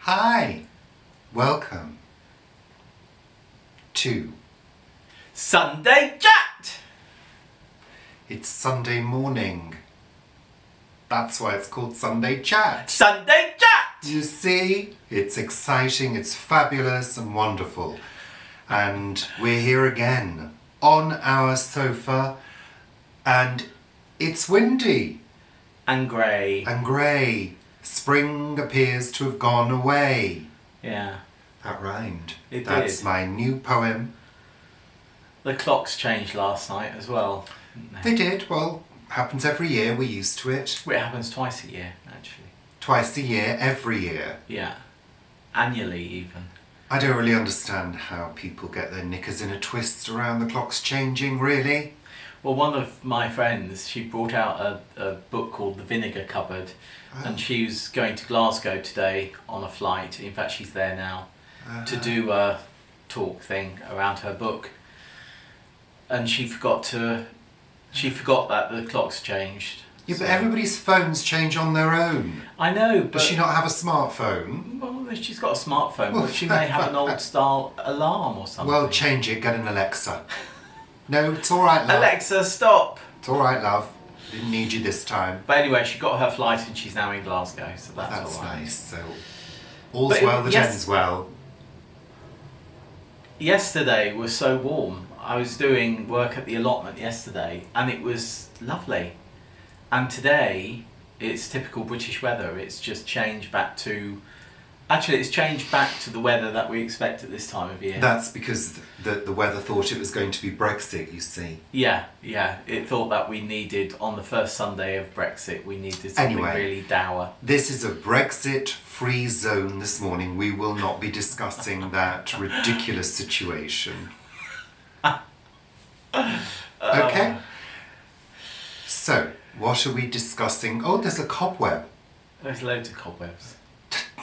Hi, welcome to Sunday Chat! It's Sunday morning. That's why it's called Sunday Chat. Sunday Chat! You see, it's exciting, it's fabulous and wonderful. And we're here again on our sofa and it's windy And grey. and grey. Spring appears to have gone away. Yeah. That rhymed. It That's did. my new poem. The clocks changed last night as well. They did, well, happens every year, we're used to it. It happens twice a year, actually. Twice a year, every year. Yeah. Annually, even. I don't really understand how people get their knickers in a twist around the clocks changing, really. Well, one of my friends, she brought out a book called The Vinegar Cupboard, and she was going to Glasgow today on a flight. In fact, she's there now to do a talk thing around her book. And she forgot that the clocks changed. Yeah, but everybody's phones change on their own. I know, but Does she not have a smartphone? well, she's got a smartphone, Well, but she may have an old style alarm or something. Well, change it, get an Alexa. No, it's alright, love. Alexa, stop! It's alright, love. Didn't need you this time. But anyway, she got her flight and she's now in Glasgow, so That's all right. nice. So, all's But well that yes- ends well. Yesterday was so warm. I was doing work at the allotment yesterday and it was lovely. And today, it's typical British weather. It's just changed back to... Actually, it's changed back to the weather that we expect at this time of year. That's because the weather thought it was going to be Brexit, you see. Yeah. It thought that we needed, on the first Sunday of Brexit, we needed something Anyway. really dour. This is a Brexit-free zone this morning. We will not be discussing that ridiculous situation. Okay? So, what are we discussing? Oh, there's a cobweb. There's loads of cobwebs.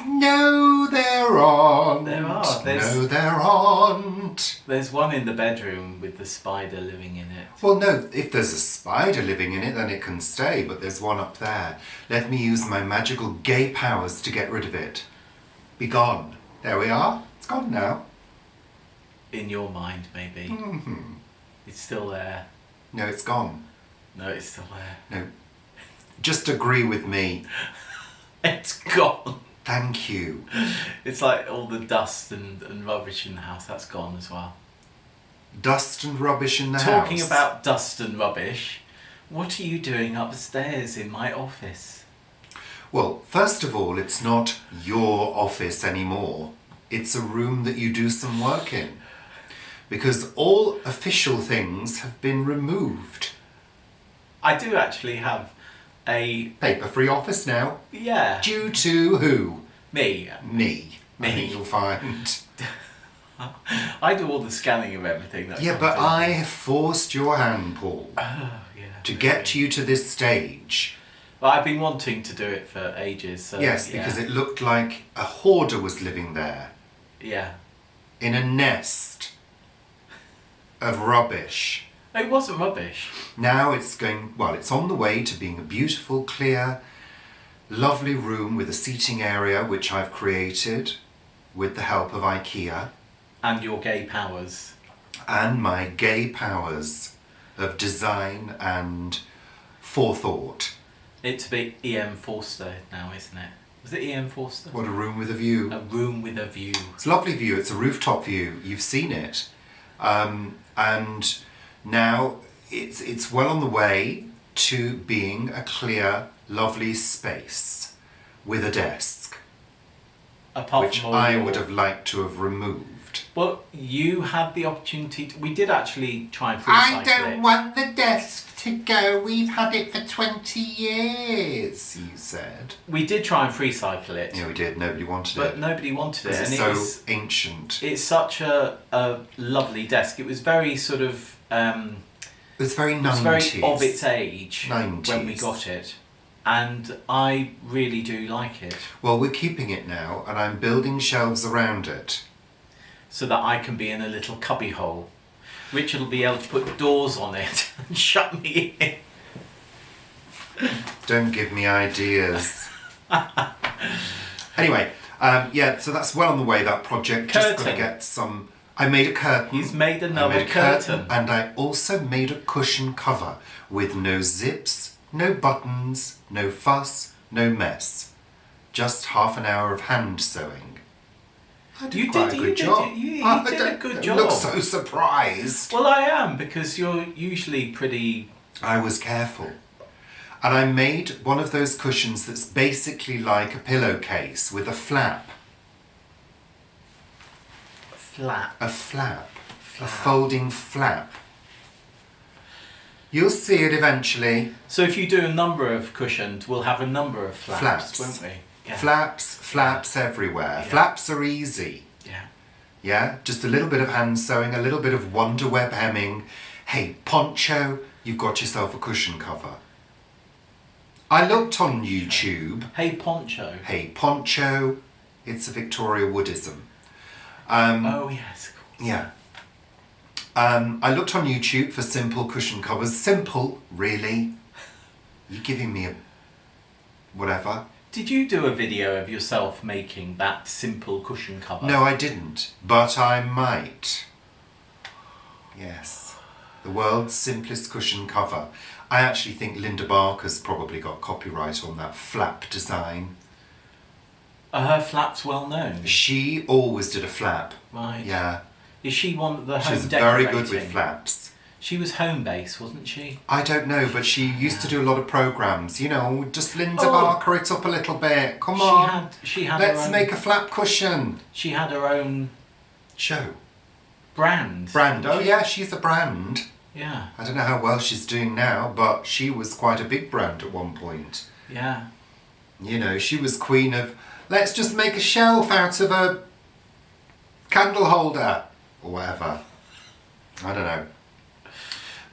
No, there aren't. There are. No, there aren't. There's one in the bedroom with the spider living in it. Well, no, if there's a spider living in it, then it can stay, but there's one up there. Let me use my magical gay powers to get rid of it. Be gone. There we are. It's gone now. In your mind, maybe. Mm-hmm. It's still there. No, it's gone. No, it's still there. No. Just agree with me. It's gone. Thank you. It's like all the dust and rubbish in the house, that's gone as well. Dust and rubbish in the house. Talking about dust and rubbish, what are you doing upstairs in my office? Well, first of all, it's not your office anymore. It's a room that you do some work in. Because all official things have been removed. I do actually have a... Paper-free office now. Yeah. Due to who? Me. Me. Me. I think you'll find. I do all the scanning of everything. That Yeah, comes but in. I have forced your hand, Paul, Oh, yeah. to get you to this stage. Well, I've been wanting to do it for ages, so... Yes, yeah. because it looked like a hoarder was living there. Yeah. In a nest of rubbish. It wasn't rubbish. Now it's on the way to being a beautiful, clear, lovely room with a seating area which I've created with the help of IKEA And your gay powers. and my gay powers of design and forethought. It's a bit E.M. Forster now, isn't it? Was it E.M. Forster? What a room with a view. A room with a view. It's a lovely view, it's a rooftop view, you've seen it. And now it's well on the way to being a clear, lovely space with a desk, Apart which from all I your- would have liked to have removed. Well, you had the opportunity we did actually try and recycle it. want the desk to go, we've had it for 20 years, you said. We did try and recycle it, Yeah, we did, nobody wanted but it. nobody wanted it. It's And so it was, ancient. it's such a lovely desk. It was very sort of... It was very 90s. It was very of its age 90s. when we got it. And I really do like it. Well, we're keeping it now, and I'm building shelves around it. So that I can be in a little cubby hole. Richard will be able to put doors on it and shut me in. Don't give me ideas. Anyway, Yeah, so that's well on the way, that project. Just got to Curtain. get some... I made a curtain. He's made another I made a curtain. and I also made a cushion cover with no zips, no buttons, no fuss, no mess. Just half an hour of hand sewing. I did quite a good job. You I did a don't- good don't job. look so surprised. Well, I am, because you're usually pretty... I was careful. And I made one of those cushions that's basically like a pillowcase with a flap. Flat. A flap. A folding flap. You'll see it eventually. So if you do a number of cushions, we'll have a number of flaps. Won't we? Yeah. Flaps everywhere. Yeah. Flaps are easy. Yeah. Yeah, just a little bit of hand sewing, a little bit of wonder web hemming. Hey, poncho, you've got yourself a cushion cover. I looked on YouTube. Hey, poncho. Hey, poncho, it's a Victoria Woodism. Oh, yes. Of course. Yeah. I looked on YouTube for simple cushion covers. Simple, really? You giving me a whatever? Did you do a video of yourself making that simple cushion cover? No, I didn't, but I might. Yes. The world's simplest cushion cover. I actually think Linda Barker's probably got copyright on that flap design. Are her flaps well known? She always did a flap. Right. Yeah. Is she one of the She home was very decorating? good with flaps. She was home based, wasn't she? I don't know, but she used to do a lot of programmes. You know, just Linda Oh. Barker it up a little bit. Come on. She had Let's her own, make a flap cushion. She had her own Show. brand. Brand. didn't Oh, she? yeah, she's a brand. Yeah. I don't know how well she's doing now, but she was quite a big brand at one point. Yeah. You know, she was queen of, let's just make a shelf out of a candle holder or whatever. I don't know.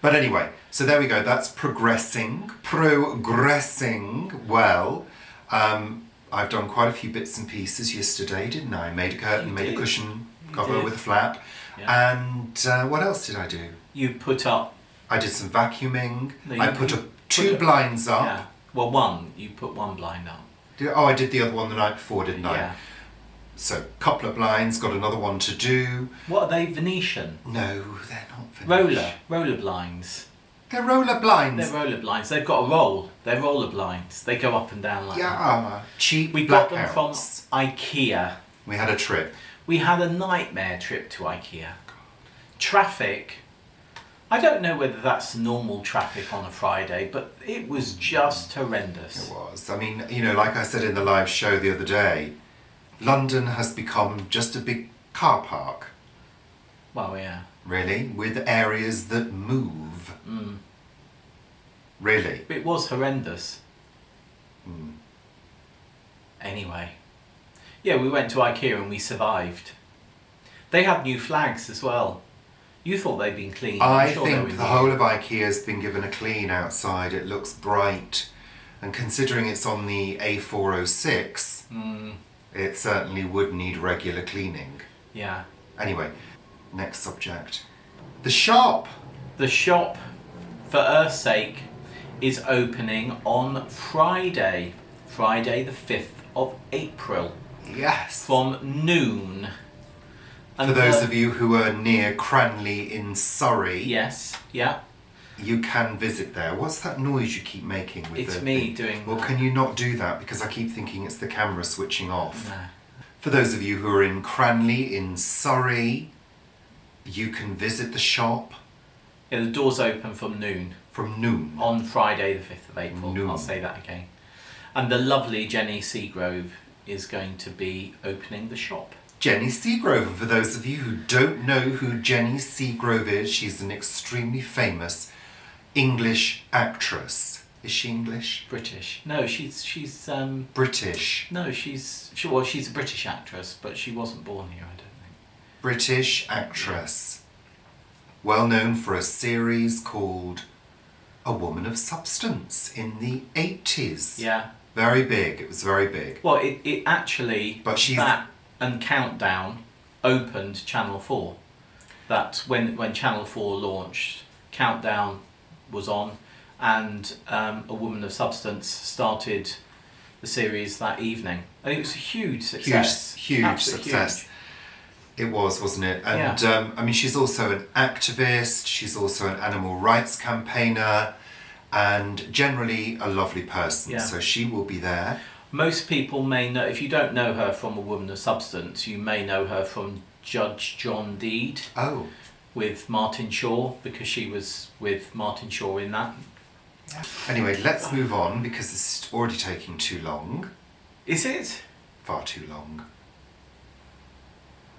But anyway, so there we go. That's progressing well. I've done quite a few bits and pieces yesterday, didn't I? Made a curtain, You made did. a cushion You cover did. with a flap. Yeah. And what else did I do? You put up. I did some vacuuming. No, I you- put you up put two up- blinds up. Yeah. Well, one. You put one blind up. Oh, I did the other one the night before, didn't I? Yeah. So, couple of blinds, got another one to do. What are they? Venetian. No, they're not finished. Roller blinds. They're roller blinds. They're roller blinds. They've got a roll. They're roller blinds. They go up and down like that. Yeah, cheap We got them blackouts. from IKEA. We had a trip. We had a nightmare trip to IKEA. Traffic. I don't know whether that's normal traffic on a Friday, but it was just horrendous. It was. I mean, you know, like I said in the live show the other day, London has become just a big car park, Well, yeah. really, with areas that move. Mm. Really. It was horrendous. Mm. Anyway. Yeah, we went to IKEA and we survived. They have new flags as well. You thought they'd been clean. I'm I sure they were think the new. whole of IKEA's been given a clean outside. It looks bright. And considering it's on the A406, Mm, it certainly would need regular cleaning. yeah. Anyway, next subject. The shop! The shop, for Earth's sake, is opening on Friday. Friday the 5th of April. Yes! From noon. For those of you who are near Cranley in Surrey, Yes, yeah. you can visit there. What's that noise you keep making with It's the me thing? doing Well, that. can you not do that? Because I keep thinking it's the camera switching off. No. For those of you who are in Cranley in Surrey, you can visit the shop Yeah, the doors open from noon. from noon. On Friday the 5th of April. Noon. I'll say that again. And the lovely Jenny Seagrove is going to be opening the shop. Jenny Seagrove. And for those of you who don't know who Jenny Seagrove is, she's an extremely famous English actress. Is she English? British. No, she's British. no, she's a British actress, but she wasn't born here, I don't think. British actress. Well known for a series called A Woman of Substance in the 80s. Yeah. Very big. It was very big. Well, it actually, But she's- that and Countdown opened Channel 4. That's when Channel 4 launched, Countdown was on, and A Woman of Substance started the series that evening. And it was a huge success. Huge Absolutely success. huge. It was, wasn't it? And I mean, she's also an activist, she's also an animal rights campaigner, and generally a lovely person. Yeah. So she will be there. Most people may know, if you don't know her from A Woman of Substance, you may know her from Judge John Deed. Oh. With Martin Shaw, because she was with Martin Shaw in that. Yeah. Anyway, let's move on because it's already taking too long. Is it? Far too long.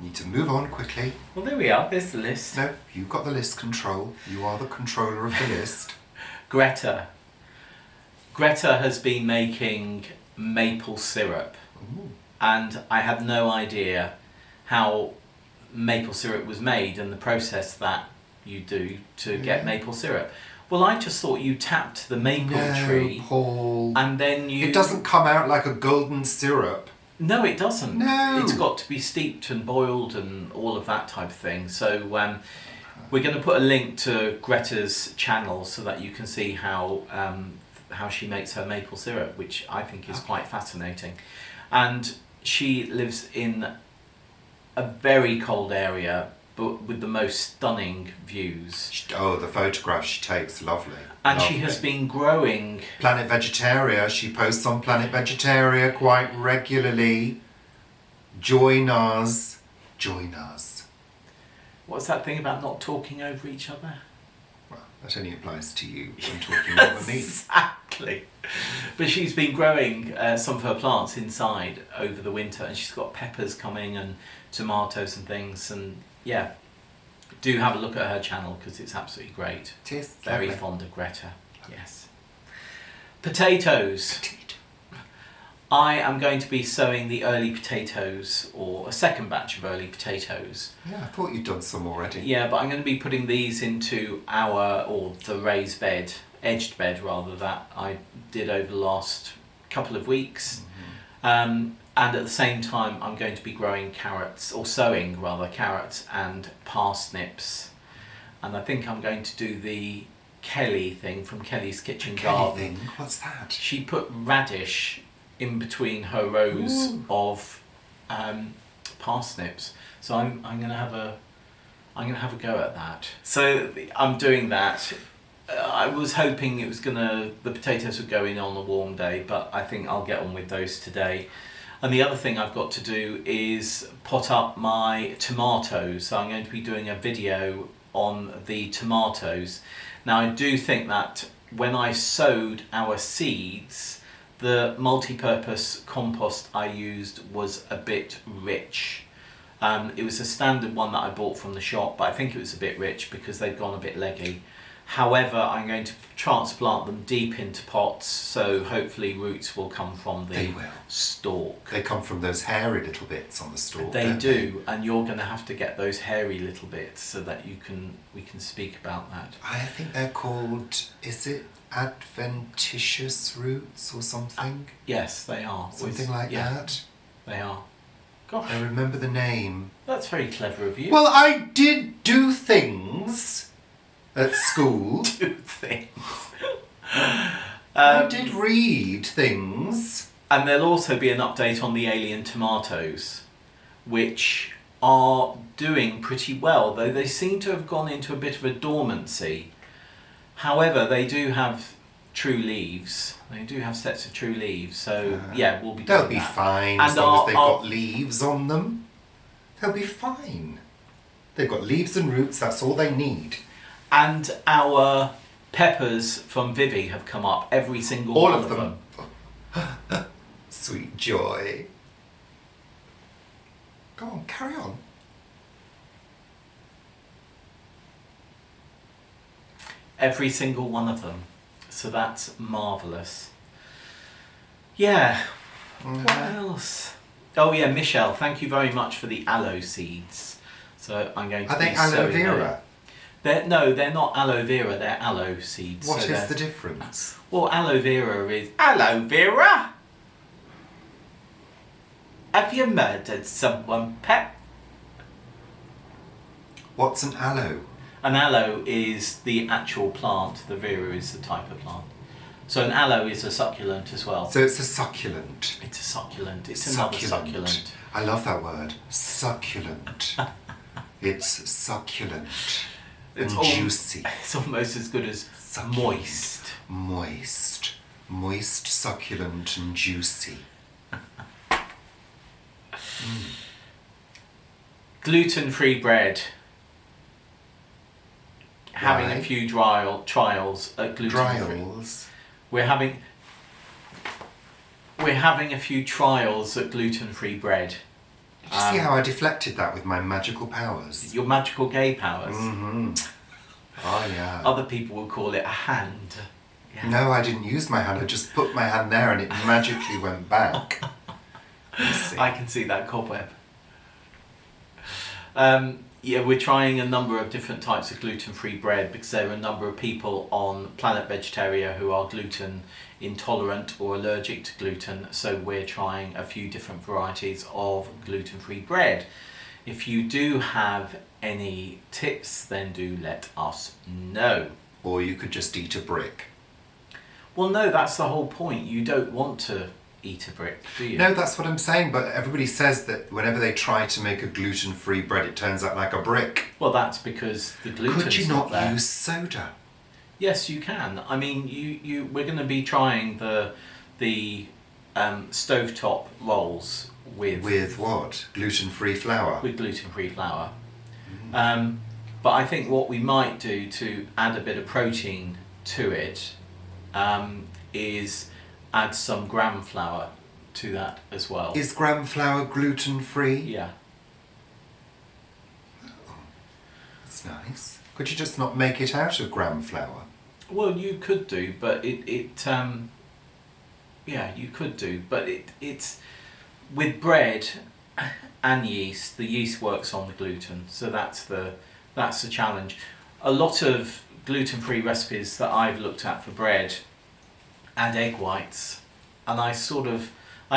Need to move on quickly. Well, there we are. There's the list. No, you've got the list control. You are the controller of the list. Greta. Greta has been making maple syrup. Ooh. And I had no idea how maple syrup was made and the process that you do to get maple syrup. Well, I just thought you tapped the maple tree, Paul. and then you... It doesn't come out like a golden syrup. No, it doesn't. No. It's got to be steeped and boiled and all of that type of thing. So we're going to put a link to Greta's channel so that you can see how she makes her maple syrup, which I think is quite fascinating. And she lives in a very cold area, but with the most stunning views. Oh, the photographs she takes, lovely. And lovely. she has been growing... Planet Vegetaria, she posts on Planet Vegetaria quite regularly. Join us. Join us. What's that thing about not talking over each other? Well, that only applies to you when talking over me. Exactly. But she's been growing some of her plants inside over the winter, and she's got peppers coming and tomatoes and things, and yeah, do have a look at her channel because it's absolutely great. It is. Very fond of Greta. Yes. Potatoes. I am going to be sowing the early potatoes, or a second batch of early potatoes. Yeah, I thought you'd done some already. Yeah, but I'm going to be putting these into the raised bed, edged bed rather, that I did over the last couple of weeks. Mm-hmm. And at the same time, I'm going to be growing carrots, or sowing rather, carrots and parsnips. And I think I'm going to do the Kelly thing from Kelly's Kitchen Garden. Kelly thing? What's that? She put radish in between her rows of parsnips. So I'm going to have a go at that. So I'm doing that. I was hoping the potatoes would go in on a warm day, but I think I'll get on with those today. And the other thing I've got to do is pot up my tomatoes. So I'm going to be doing a video on the tomatoes. Now I do think that when I sowed our seeds, the multi-purpose compost I used was a bit rich. It was a standard one that I bought from the shop, but I think it was a bit rich because they'd gone a bit leggy. However, I'm going to transplant them deep into pots, so hopefully roots will come from the stalk. They come from those hairy little bits on the stalk. They do, and you're going to have to get those hairy little bits so that we can speak about that. I think they're called, is it adventitious roots or something? Yes, they are. Something like that? They are. Gosh. I remember the name. That's very clever of you. Well, I did do things at school. Do things. I did read things. And there'll also be an update on the alien tomatoes, which are doing pretty well, though they seem to have gone into a bit of a dormancy. However, they do have true leaves. They do have sets of true leaves, so yeah, we'll be doing They'll be that. fine And as long as they've got leaves on them. They'll be fine. They've got leaves and roots, that's all they need. And our peppers from Vivi have come up, every single all one of them. Sweet joy. Go on, carry on. Every single one of them. So that's marvellous. Yeah. What else? Oh yeah, Michelle, thank you very much for the aloe seeds. So I'm going to Are they aloe vera? They're not aloe vera, they're aloe seeds. What is the difference? Well, aloe vera is... Aloe vera? Have you murdered someone, Pep? What's an aloe? An aloe is the actual plant, the vera is the type of plant. So an aloe is a succulent as well. So it's a succulent. It's a succulent. It's another succulent. I love that word. Succulent. It's succulent. And juicy. It's almost as good as moist. Moist. Moist, succulent and juicy. Gluten-free bread. Having Right. a few trials at gluten-free. Trials. We're having a few trials at gluten-free bread. Did you see how I deflected that with my magical powers? Your magical gay powers. Mm-hmm. Oh yeah. Other people will call it a hand. Yeah. No, I didn't use my hand. I just put my hand there and it magically went back. I can see that cobweb. Yeah, we're trying a number of different types of gluten-free bread because there are a number of people on Planet Vegetaria who are gluten intolerant or allergic to gluten, so we're trying a few different varieties of gluten-free bread. If you do have any tips, then do let us know. Or you could just eat a brick. Well, no, that's the whole point. You don't want to eat a brick, do you? No, that's what I'm saying, but everybody says that whenever they try to make a gluten-free bread, it turns out like a brick. Well, that's because the gluten's Could you not not there. use soda? Yes, you can. I mean, we're going to be trying the stovetop rolls With what? Gluten-free flour? with gluten-free flour. But I think what we might do to add a bit of protein to it is add some gram flour to that as well. Is gram flour gluten-free? Yeah. That's nice. Could you just not make it out of gram flour? Well, you could do, but yeah, you could do, but it's with bread and yeast. The yeast works on the gluten, so that's the challenge. A lot of gluten-free recipes that I've looked at for bread add egg whites, and I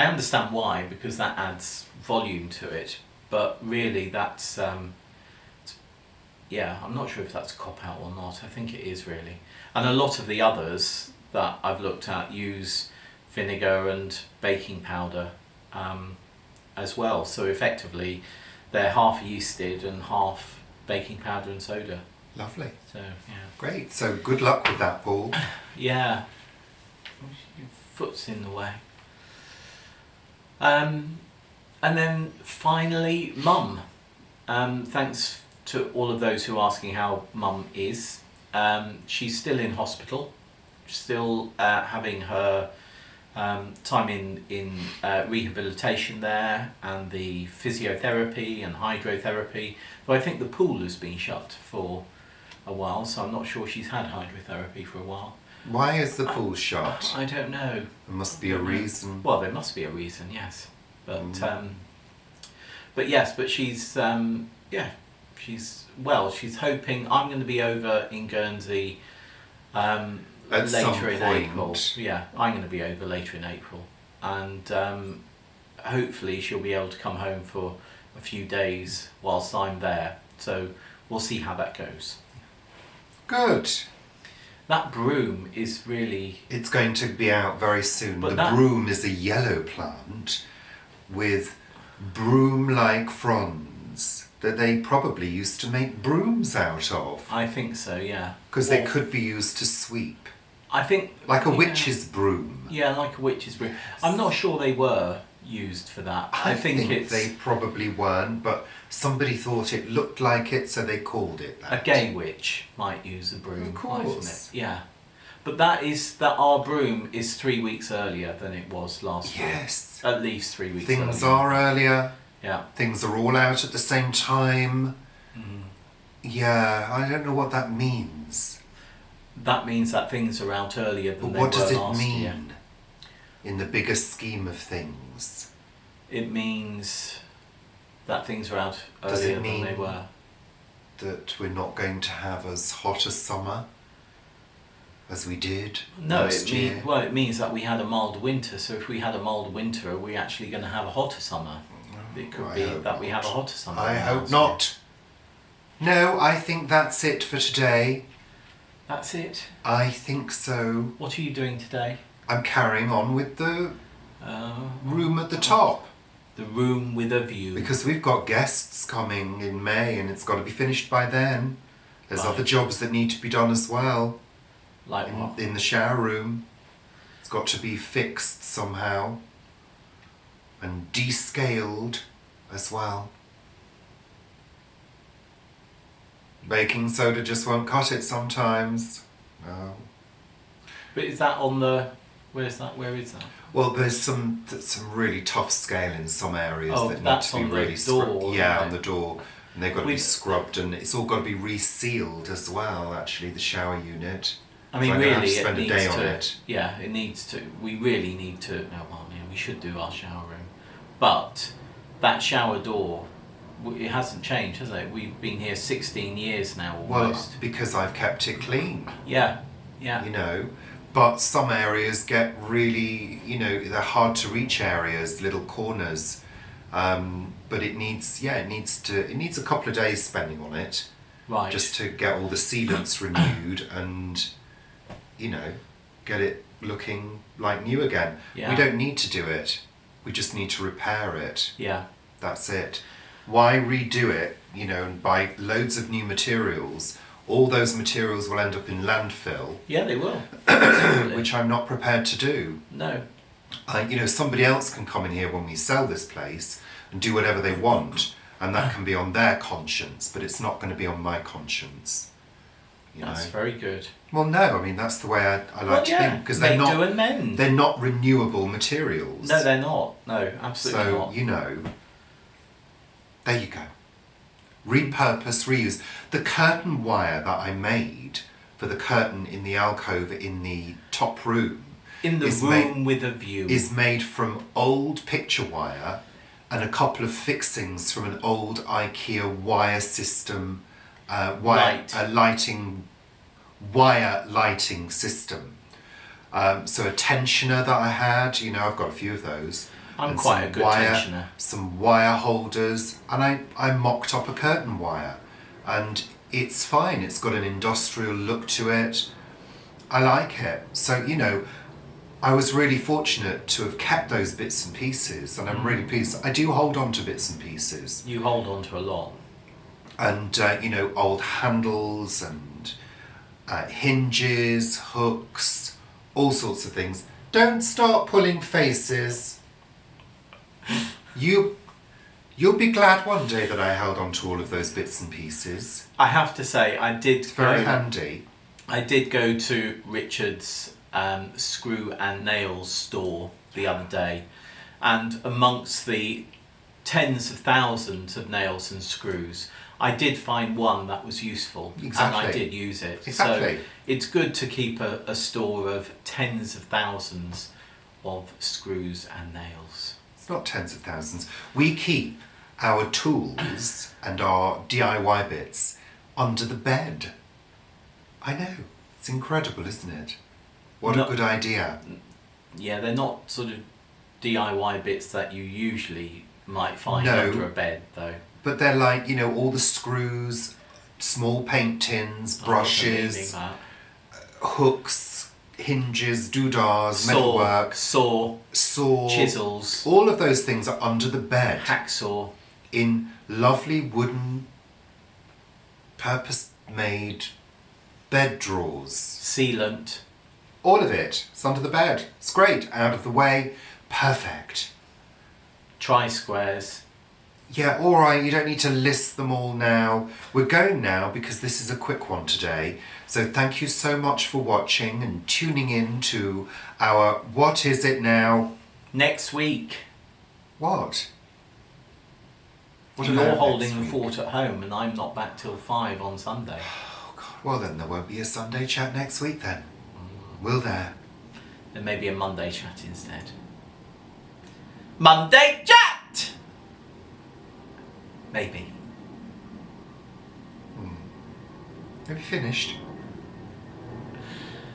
understand why, because that adds volume to it, but really that's yeah, I'm not sure if that's a cop-out or not. I think it is really. And a lot of the others that I've looked at use vinegar and baking powder as well, so effectively they're half yeasted and half baking powder and soda. Lovely. So yeah. Great. So good luck with that, Paul. Yeah. Your foot's in the way. And then finally, Mum. Thanks to all of those who are asking how Mum is. She's still in hospital, still having her time in rehabilitation there, and the physiotherapy and hydrotherapy. But I think the pool has been shut for a while, so I'm not sure she's had hydrotherapy for a while. Why is the pool shut? I don't know. There must be a reason. Well, there must be a reason, yes. But yes, but she's yeah, she's hoping. I'm going to be over in Guernsey At some later in point. April. Yeah, I'm going to be over later in April, and hopefully she'll be able to come home for a few days whilst I'm there. So we'll see how that goes. Good. That broom is really... It's going to be out very soon. But The broom is a yellow plant with broom-like fronds that they probably used to make brooms out of. I think so, yeah. Because they could be used to sweep. I think... Like a yeah. witch's broom. Yeah, like a witch's broom. I'm not sure they were used for that. I think it's they probably weren't, but somebody thought it looked like it, so they called it that. a gay witch might use a broom, Of course. mightn't it? Yeah. But our broom is 3 weeks earlier than it was last year. Yes. At least 3 weeks Things earlier. are earlier. Yeah. Things are all out at the same time. Yeah, I don't know what that means. That means that things are out earlier than But they what were does it last mean year. in the bigger scheme of things? It means that things are out Does it earlier than they mean- were. That we're not going to have as hot a summer as we did No, last year? it means that we had a mild winter. So if we had a mild winter, are we actually going to have a hotter summer? It could I be hope that we have a not. hotter summer. I than hope last not. No, I think that's it for today. That's it. I think so. What are you doing today? I'm carrying on with the room at the top. The room with a view. Because we've got guests coming in May and it's got to be finished by then. There's Right. other jobs that need to be done as well. Like what? In the shower room. It's got to be fixed somehow. And descaled as well. Baking soda just won't cut it sometimes. No. But is that on the... Where is that? Well, there's some really tough scale in some areas Oh, that need that's to be on the really door, scrubbed. Yeah, right. on the door. And they've got to be scrubbed, and it's all got to be resealed as well, actually, the shower unit. I mean, So I'm gonna have really, to spend it a needs day to... on it. Yeah, it needs to... We really need to... No, well, yeah, we should do our shower room. But that shower door, it hasn't changed, has it? We've been here 16 years now, almost. Well, because I've kept it clean. Yeah. You know, but some areas get really, they're hard to reach areas, little corners. But it needs a couple of days spending on it. Right. Just to get all the sealants renewed and, get it looking like new again. Yeah. We don't need to do it. We just need to repair it. Yeah. That's it. Why redo it, and buy loads of new materials? All those materials will end up in landfill. Yeah, they will. Which I'm not prepared to do. No. Somebody else can come in here when we sell this place and do whatever they want, and that can be on their conscience, but it's not going to be on my conscience. That's very good. Well, no, I mean that's the way I like to think, because they're do and mend. They're not renewable materials. No, they're not. No, absolutely not. So there you go. Repurpose, reuse. The curtain wire that I made for the curtain in the alcove in the top room. In the room with a view. Is made from old picture wire and a couple of fixings from an old IKEA wire system, wire lighting system. So a tensioner that I had, I've got a few of those. I'm quite a good tensioner. Some wire holders, and I mocked up a curtain wire, and it's fine. It's got an industrial look to it. I like it. So, I was really fortunate to have kept those bits and pieces, and I'm really pleased. I do hold on to bits and pieces. You hold on to a lot. And, old handles and hinges, hooks, all sorts of things. Don't start pulling faces. You'll be glad one day that I held on to all of those bits and pieces. I have to say, It's very handy. I did go to Richard's screw and nails store the other day, and amongst the tens of thousands of nails and screws, I did find one that was useful. Exactly. And I did use it. Exactly. So it's good to keep a store of tens of thousands of screws and nails. It's not tens of thousands. We keep our tools and our DIY bits under the bed. I know. It's incredible, isn't it? What a good idea. Yeah, they're not sort of DIY bits that you usually might find under a bed, though. But they're like, all the screws, small paint tins, brushes, hooks, hinges, doodahs, metalwork, saw, chisels. All of those things are under the bed. Hacksaw. In lovely wooden, purpose-made bed drawers. Sealant. All of it. It's under the bed. It's great. Out of the way. Perfect. Tri-squares. Yeah, all right. You don't need to list them all now. We're going now because this is a quick one today. So thank you so much for watching and tuning in to our What Is It Now? Next week. What? You're holding the fort at home and I'm not back till 5 on Sunday. Oh, God. Well, then there won't be a Sunday chat next week then. Will there? There may be a Monday chat instead. Monday chat! Maybe. Have you finished?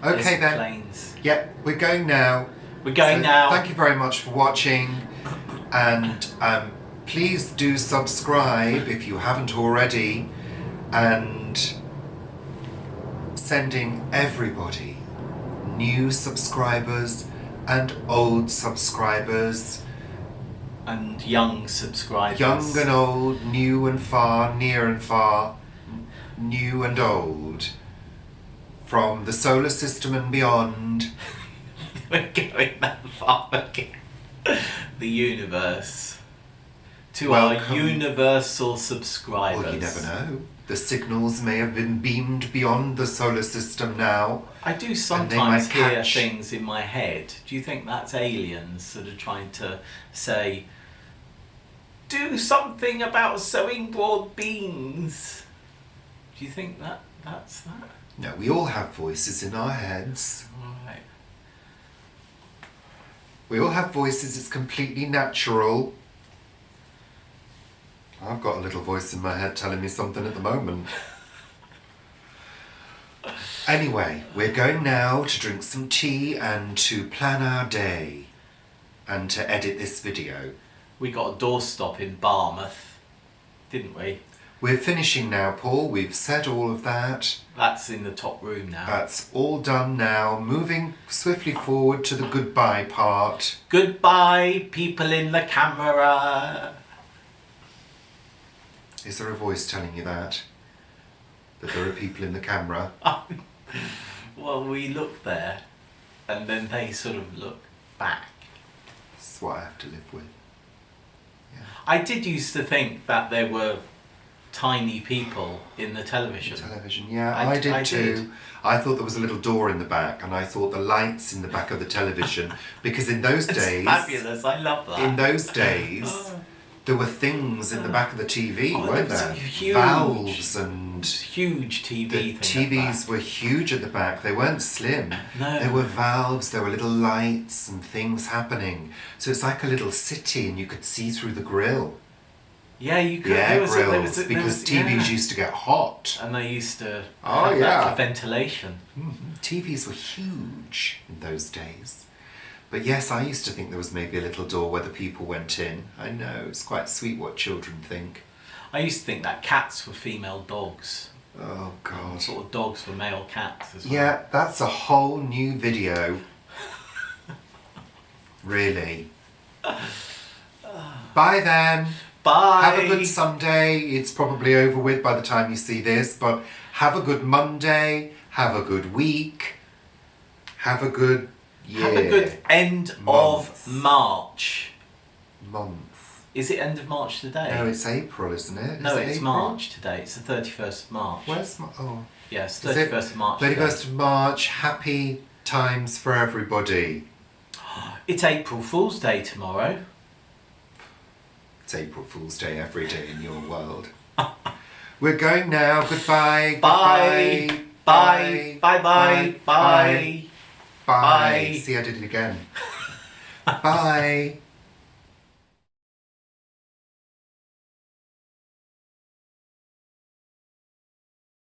Okay There's then. Planes. Yep, we're going now. We're going now. Thank you very much for watching, and please do subscribe if you haven't already, and sending everybody, new subscribers and old subscribers, and young subscribers. young and old, new and far, near and far, new and old, from the solar system and beyond. We're going that far again. The universe. To Welcome. our universal subscribers. Well, you never know. The signals may have been beamed beyond the solar system now. I do might sometimes hear catch- things in my head. Do you think that's aliens sort of trying to say, do something about sowing broad beans? Do you think that's that? No, we all have voices in our heads. Right. We all have voices, it's completely natural. I've got a little voice in my head telling me something at the moment. Anyway, we're going now to drink some tea and to plan our day and to edit this video. We got a doorstop in Barmouth, didn't we? We're finishing now, Paul. We've said all of that. That's in the top room now. That's all done now. Moving swiftly forward to the goodbye part. Goodbye, people in the camera. Is there a voice telling you that? That there are people in the camera? Well, we look there, and then they sort of look back. That's what I have to live with. I did used to think that there were tiny people in the television. Television, yeah, I I did did. too. I thought there was a little door in the back, and I thought the lights in the back of the television, because in those It's days, fabulous, I love that. in those days, there were things in the back of the TV, Oh, weren't there was there? huge. Valves and Huge TV the thing. TVs were huge at the back. They weren't slim. No. There were valves, there were little lights and things happening. So it's like a little city, and you could see through the grill. Yeah, you could. Yeah, there was grills, there because was- TVs yeah. used to get hot. And they used to Oh, have that yeah. for ventilation. TVs were huge in those days. But yes, I used to think there was maybe a little door where the people went in. I know, it's quite sweet what children think. I used to think that cats were female dogs. Oh, God. Sort of dogs were male cats as well. Yeah, that's a whole new video. Really. Bye then. Bye. Have a good Sunday. It's probably over with by the time you see this, but have a good Monday. Have a good week. Have a good year. Have a good end Month. of March. Month. Is it end of March today? No, it's April, isn't it? No, Is it it's April? March today. It's the 31st of March. Where's oh? Yes, Is it 31st of March. today. 31st of March. Happy times for everybody. It's April Fool's Day tomorrow. It's April Fool's Day every day in your world. We're going now. Goodbye. Bye. Goodbye. Bye. Bye. Bye. Bye. Bye. Bye. See, I did it again. Bye.